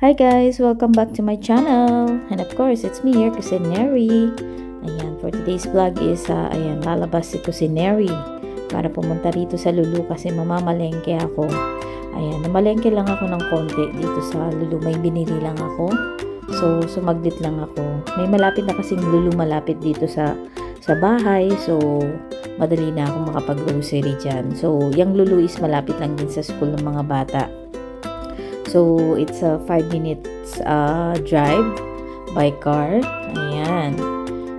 Hi guys! Welcome back to my channel! And of course, it's me, your Kusineri. Ayan, for today's vlog is, lalabas si Kusineri para pumunta rito sa Lulu kasi mamamalengke ako. Ayan, namalengke lang ako ng konti dito sa Lulu. May binili lang ako. So, sumaglit lang ako. May malapit na kasing Lulu malapit dito sa bahay. So, madali na akong makapag-grocery dyan. So, yung Lulu is malapit lang din sa school ng mga bata. So, it's a 5 minutes drive by car. Ayan.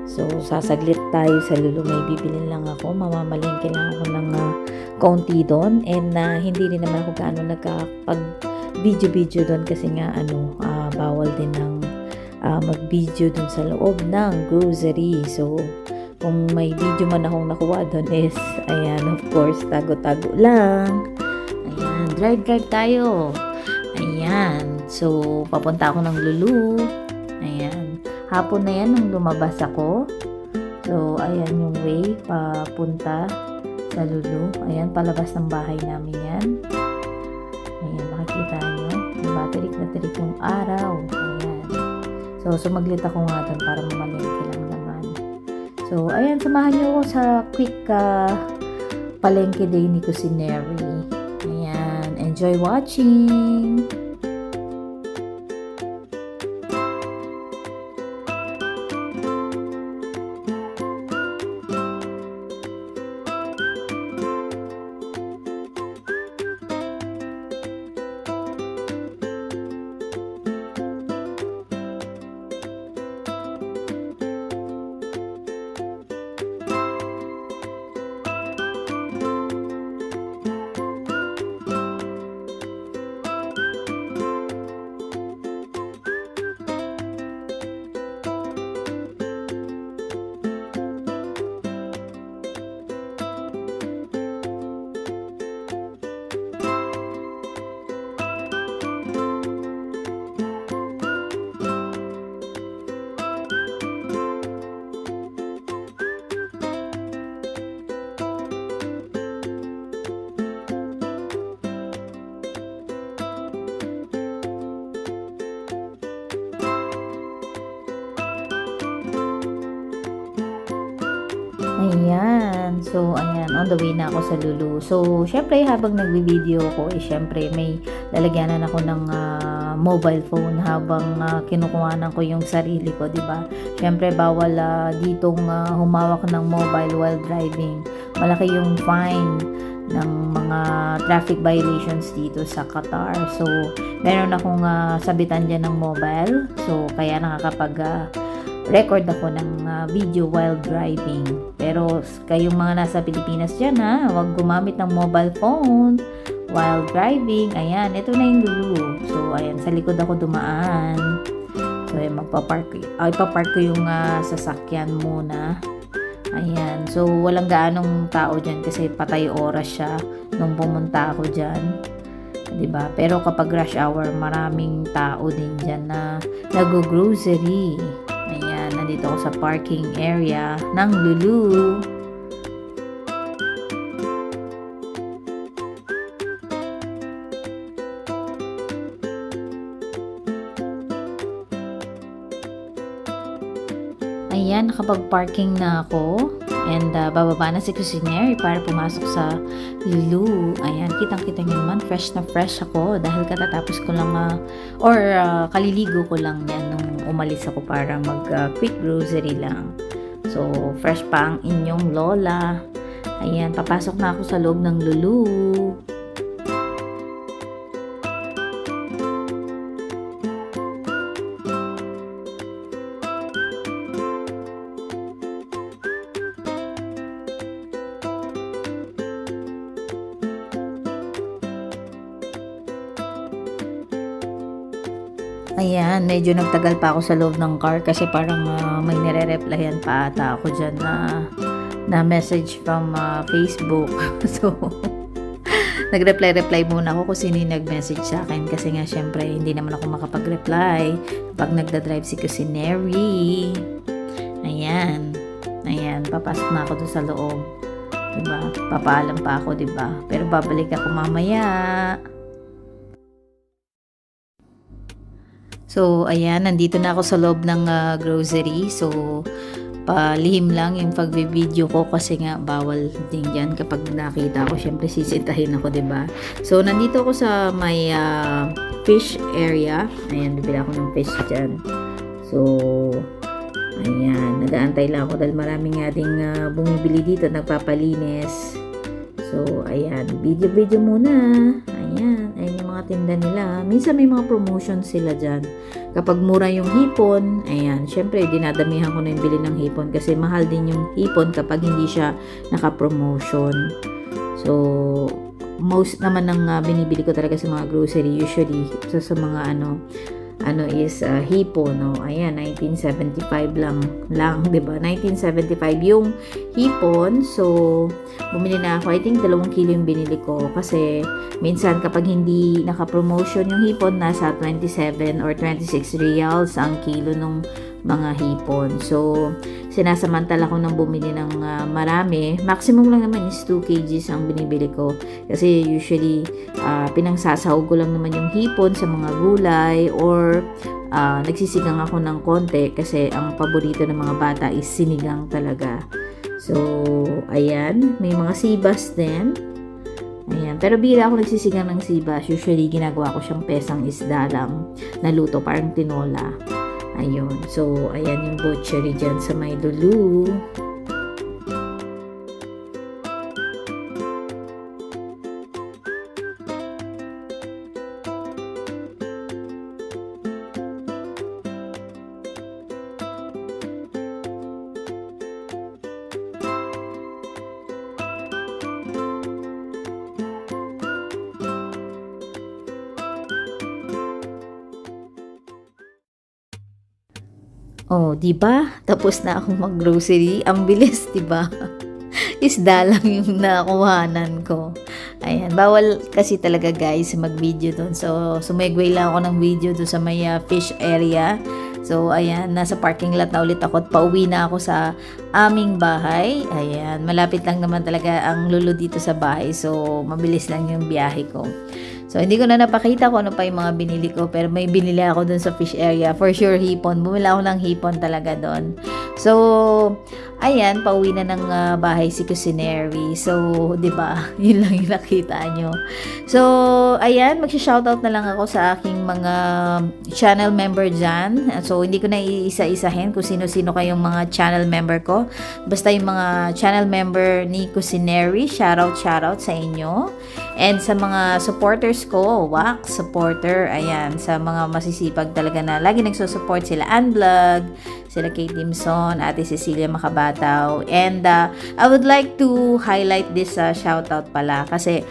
So, sasaglit tayo sa Lulu. May bibili lang ako. Mamamalengke lang ako ng kaunti doon. And hindi rin naman ako gaano nagkapag-video doon kasi nga bawal din ng mag-video doon sa loob ng grocery. So, kung may video man akong nakuha doon is, ayan, of course, tago-tago lang. Ayan, drive tayo. Ayan. So, papunta ako ng Lulu. Ayan. Hapon na yan nung lumabas ako. So, ayan yung way papunta sa Lulu. Ayan, palabas ng bahay namin yan. Ayan, makikita nyo. Diba, tirik na tirik yung araw. Ayan. So, sumaglit ako nga doon para mamalengke lang naman. So, ayan, samahan nyo ako sa quick palengke day ni Kusineri. Ayan, enjoy watching! Ayan. So, ayan. On the way na ako sa Lulu. So, syempre, habang nagbi-video ko, syempre, may lalagyanan ako ng mobile phone habang kinukuhanan ko yung sarili ko, diba? Syempre, bawal ditong humawak ng mobile while driving. Malaki yung fine ng mga traffic violations dito sa Qatar. So, meron akong sabitan dyan ng mobile. So, kaya record ako ng video while driving. Pero kayong mga nasa Pilipinas dyan huwag gumamit ng mobile phone while driving. Ayan, ito na yung Lulu. So, ayan, sa likod ako dumaan. So, ayan, ipapark ko yung sasakyan muna. Ayan, so walang gaanong tao dyan kasi patay oras siya nung pumunta ako dyan. Diba? Pero kapag rush hour, maraming tao din dyan na nag-grocery. Ayan, nandito ako sa parking area ng Lulu. Ayan, nakapag-parking na ako. And bababa na si Kusineri para pumasok sa Lulu. Ayan, kitang-kita nyo naman, fresh na fresh ako dahil katatapos ko lang kaliligo ko lang yan nung umalis ako para mag-quick grocery lang. So, fresh pa ang inyong lola. Ayan, papasok na ako sa loob ng Lulu. Ayan, medyo nagtagal pa ako sa loob ng car kasi parang may nire-replyan pa ata ako dyan na message from Facebook. So, nag-reply muna ako kung sino yung nag-message sa akin kasi nga syempre hindi naman ako makapag-reply pag nagda-drive si Kusineri. Ayan, papasok na ako doon sa loob. Diba? Papaalam pa ako, diba? Pero babalik ako mamaya. So, ayan, nandito na ako sa loob ng grocery. So, palihim lang yung pagbe-video ko kasi nga bawal din yan kapag nakita ko, syempre sisitahin ako, 'di ba? So nandito ako sa may fish area. Ayan, bibili ako ng fish dyan. So ayan, nag-aantay lang ako dahil maraming nga ding bumibili dito, nagpapalinis. So ayan, video muna. Ayan yung mga tinda nila. Minsan may mga promotion sila dyan. Kapag mura yung hipon, ayan, syempre dinadamihan ko na yung bili ng hipon kasi mahal din yung hipon kapag hindi siya naka-promotion. So, most naman ng binibili ko talaga sa mga grocery, usually, sa mga is hipon, no? Ayan, 1975 lang, 'di ba? 1975 yung hipon. So, bumili na ako. I think 2 kilo yung binili ko kasi minsan kapag hindi naka-promotion yung hipon, nasa 27 or 26 reals ang kilo ng mga hipon. So, sinasamantala ko ng bumili ng marami. Maximum lang naman is 2 kgs ang binibili ko. Kasi usually, pinangsasahog ko lang naman yung hipon sa mga gulay or nagsisigang ako ng konti kasi ang paborito ng mga bata is sinigang talaga. So, ayan. May mga sibas din. Ayan. Pero bira ako nagsisigang ng sibas. Usually, ginagawa ko siyang pesang isda lang na luto, parang tinola. Ayun. So, ayan yung butchery dyan sa may Lulu. Oh, 'di ba? Tapos na akong mag-grocery. Ang bilis, 'di ba? Isda lang yung nakuhanan ko. Ayan, bawal kasi talaga guys mag-video doon. So, sumegway lang ako ng video doon sa may fish area. So, ayan, nasa parking lot na ulit ako at pauwi na ako sa aming bahay. Ayan, malapit lang naman talaga ang Lulu dito sa bahay. So, mabilis lang yung biyahe ko. So, hindi ko na napakita kung ano pa yung mga binili ko. Pero may binili ako dun sa fish area. For sure, hipon. Bumili ako ng hipon talaga doon. So, ayan, pauwi na ng bahay si Cusinary. So, di ba? Yun lang yung nakita nyo. So, ayan, magsha-shoutout na lang ako sa aking mga channel member dyan. So, hindi ko na iisa-isahin kung sino-sino kayong mga channel member ko. Basta yung mga channel member ni Cusinary, shoutout sa inyo. And sa mga supporters ko, wax supporter, ayan, sa mga masisipag talaga na lagi nagsusupport sila, Anvlog, sila Kate Dimson, Ate Cecilia Macabataw. And I would like to highlight this shoutout pala kasi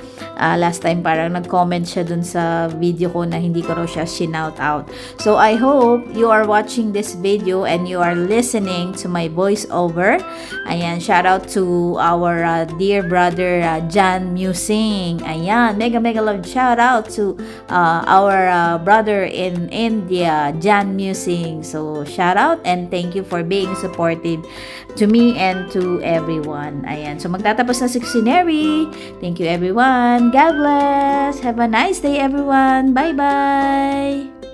last time parang nag-comment siya dun sa video ko na hindi ko raw siya shinout out. So I hope you are watching this video and you are listening to my voiceover. Ayan, shout out to our dear brother John Musing. Ayan, mega love shout out to our brother in India, John Musing. So shout out and thank you for being supportive to me and to everyone. Ayan, so magtatapos na si Cusinary. Thank you everyone. God bless. Have a nice day everyone. Bye-bye.